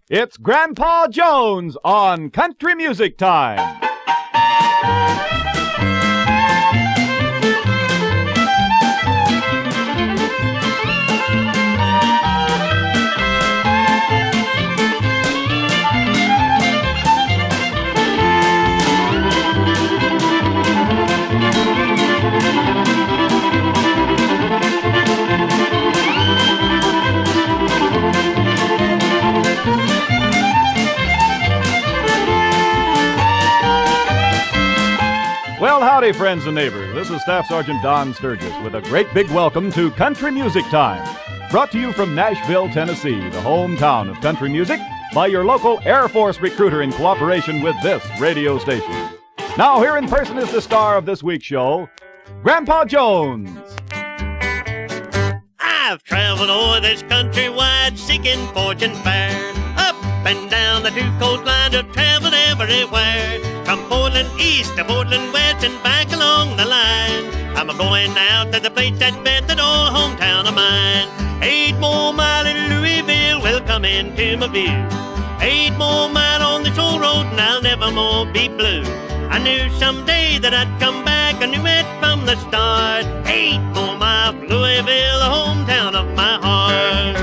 It's Grandpa Jones on Country Music Time. Well, howdy, friends and neighbors. This is Staff Sergeant Don Sturgis with a great big welcome to Country Music Time. Brought to you from Nashville, Tennessee, the hometown of country music, by your local Air Force recruiter in cooperation with this radio station. Now, here in person is the star of this week's show, Grandpa Jones. I've traveled o'er this country wide, seeking fortune fair. Up and down the two coastlines, I've traveled everywhere. From Portland east to Portland west and back along the line. I'm a-going out to the place that's best, that old hometown of mine. 8 more miles in Louisville will come into my view. 8 more miles on this old road and I'll never more be blue. I knew someday that I'd come back, I knew it from the start. 8 more miles from Louisville, the hometown of my heart.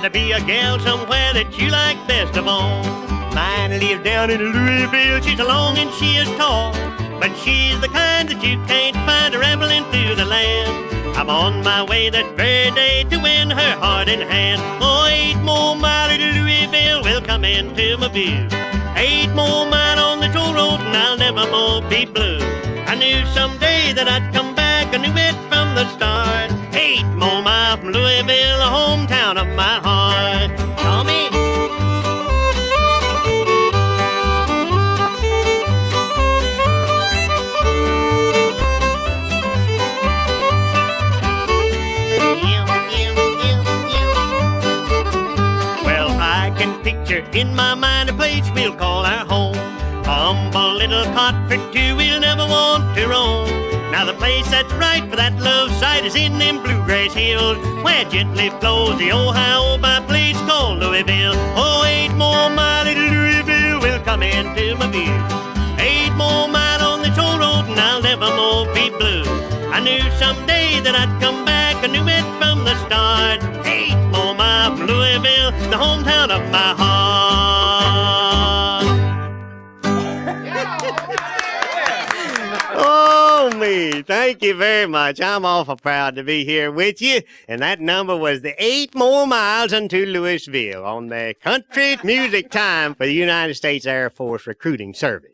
To be a gal somewhere that you like best of all. Mine lives down in Louisville, she's long and she is tall, but she's the kind that you can't find rambling through the land. I'm on my way that very day to win her heart in hand. Oh, 8 more miles to Louisville will come into my view. 8 more miles on this old road and I'll never more be blue. I knew someday that I'd come back, I knew it from the start. 8 more miles from Louisville, the hometown of my heart. Tommy. Well, I can picture in my mind a place we'll call our home. A humble little cot for two we'll never want to roam. Now the place that's right for that love sight is in them bluegrass hills, where gently flows the Ohio by a place called Louisville. Oh, 8 more miles to Louisville will come into my view. 8 more miles on this old road and I'll never more be blue. I knew someday that I'd come back, I knew it from the start. 8 more miles from Louisville, the hometown of my heart. Oh, me. Thank you very much. I'm awful proud to be here with you. And that number was the 8 more miles unto Louisville on the Country Music Time for the United States Air Force Recruiting Service.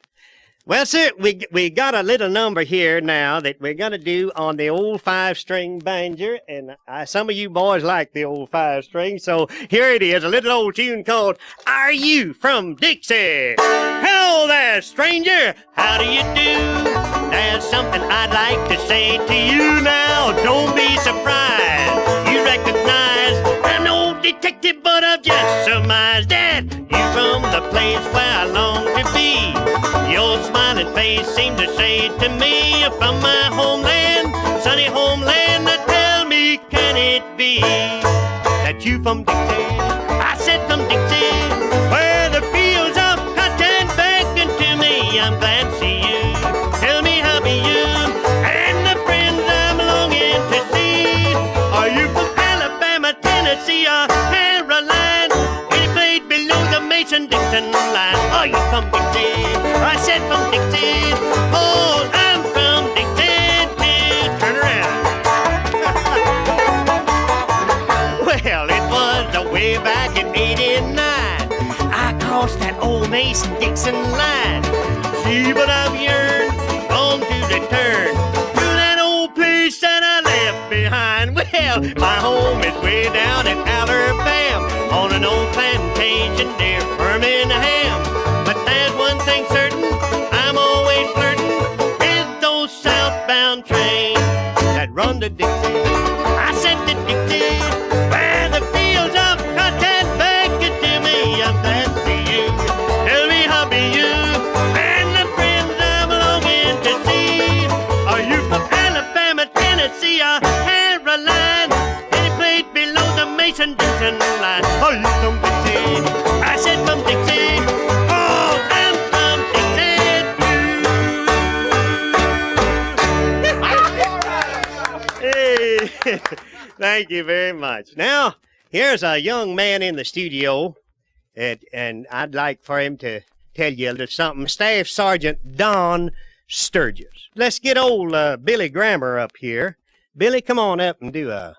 Well, sir, we got a little number here now that we're going to do on the old 5-string banjo, and some of you boys like the old 5-string, so here it is, a little old tune called Are You From Dixie? Hello there, stranger, how do you do? There's something I'd like to say to you now, don't be surprised. You recognize an old detective, but I've just surmised that you're from the place where I long to be. Your smiling face seemed to say to me, you're from my homeland, sunny homeland. Now tell me, can it be that you from Dixie? I said from Dixie, where the fields of cotton beckon to me. I'm glad to see you. Tell me how be you and the friends I'm longing to see. Are you from Alabama, Tennessee, or Carolina? Any place below the Mason-Dixon line? Are you from Dixie? I said from Dixie. Oh, I'm from Dixie too. Turn around. Well, it was way back in '89. I crossed that old Mason-Dixon line. See, but I've yearned on to return to that old place that I left behind. Well, my home is way down in Alabama on an old plantation near Birmingham. But there's one thing certain, I'm always flirting with those southbound trains that run to Dixie. I said to Dixie, where the fields of cotton beckon to me. Dixon, Dixon line. Are you from Dixie? I said from Dixie. Oh, I'm from Dixie. Hey, thank you very much. Now, here's a young man in the studio, and I'd like for him to tell you a little something. Staff Sergeant Don Sturgis. Let's get old Billy Grammer up here. Billy, come on up and do a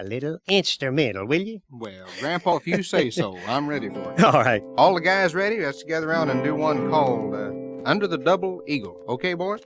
little instrumental, will you? Well, Grandpa, if you say so, I'm ready for it. All right. All the guys ready? Let's gather around and do one called Under the Double Eagle. Okay, boys?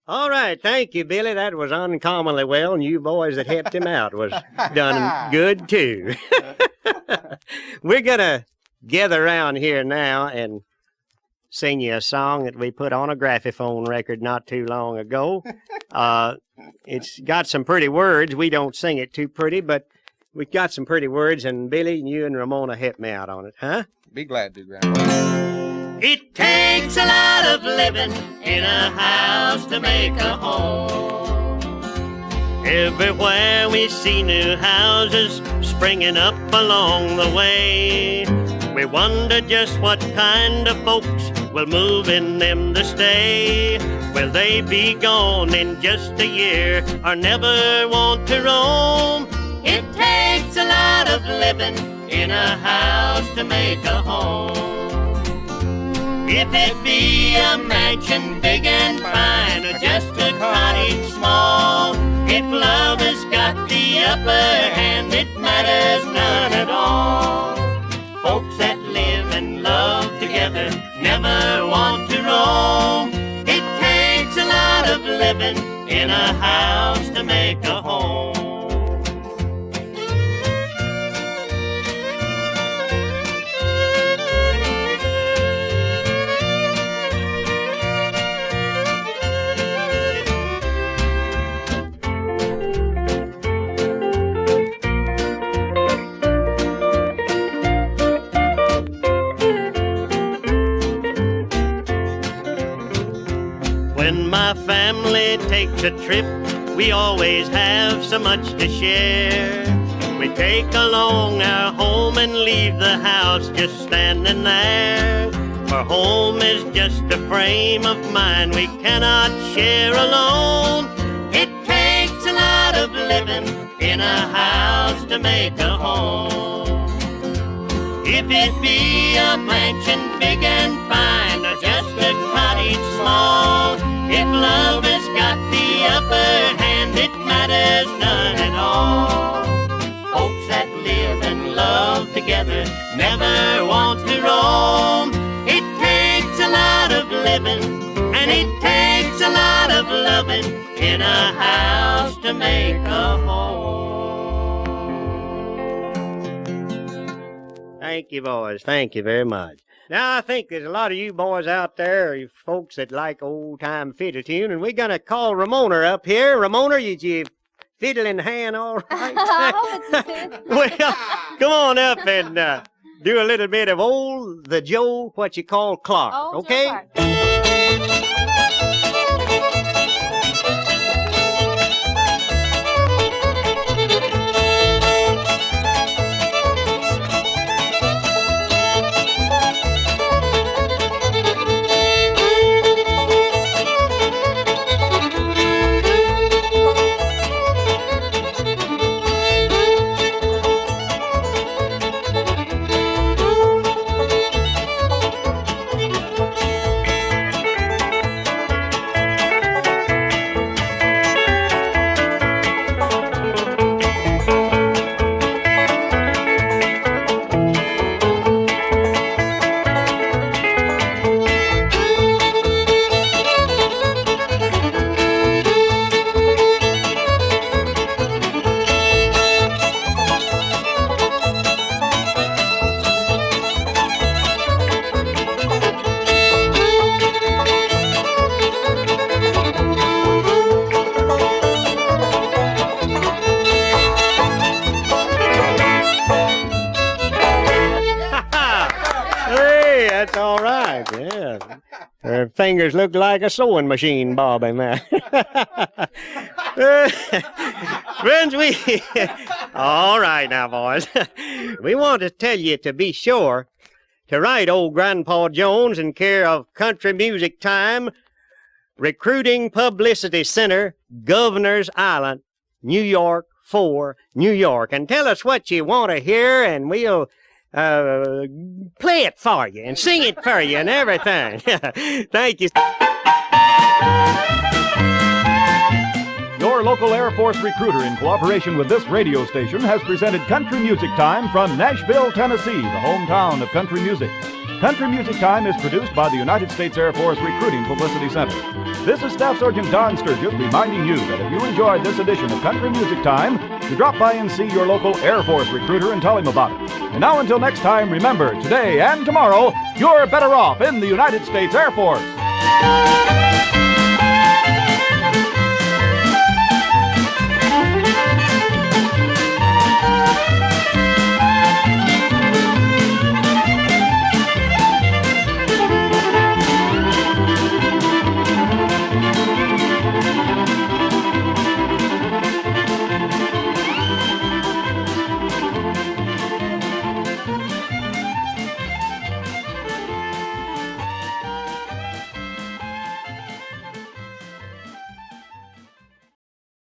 All right, thank you, Billy. That was uncommonly well, and you boys that helped him out was done good, too. We're going to gather around here now and sing you a song that we put on a graphophone record not too long ago. It's got some pretty words. We don't sing it too pretty, but we've got some pretty words, and Billy, you and Ramona helped me out on it, huh? Be glad to, Grandpa. It takes a lot of living in a house to make a home. Everywhere we see new houses springing up along the way. We wonder just what kind of folks will move in them to stay. Will they be gone in just a year or never want to roam? It takes a lot of living in a house to make a home. If it be a mansion big and fine or just a cottage small, if love has got the upper hand, it matters none at all. Folks that live and love together never want to roam. It takes a lot of living in a house to make a home. When my family takes a trip, we always have so much to share. We take along our home and leave the house just standing there. For home is just a frame of mind we cannot share alone. It takes a lot of living in a house to make a home. If it be a mansion big and fine or just a cottage small, if love has got the upper hand, it matters none at all. Folks that live and love together never want to roam. It takes a lot of living, and it takes a lot of loving in a house to make a home. Thank you, boys. Thank you very much. Now, I think there's a lot of you boys out there, you folks that like old-time fiddle tune, and we're going to call Ramona up here. Ramona, did you fiddle in hand all right? I hope it's good. Well, come on up and do a little bit of old the Joe, what you call Clark, Oh, okay? Joe Clark. Hey, that's all right, yeah. Her fingers look like a sewing machine, Bobby, man. Friends, all right now, boys. We want to tell you to be sure to write old Grandpa Jones in care of Country Music Time, Recruiting Publicity Center, Governor's Island, New York 4, New York. And tell us what you want to hear, and we'll play it for you and sing it for you and everything. Thank you. Your local Air Force recruiter, in cooperation with this radio station, has presented Country Music Time from Nashville, Tennessee, the hometown of country music. Country Music Time is produced by the United States Air Force Recruiting Publicity Center. This is Staff Sergeant Don Sturgis reminding you that if you enjoyed this edition of Country Music Time, to drop by and see your local Air Force recruiter and tell him about it. And now until next time, remember, today and tomorrow, you're better off in the United States Air Force.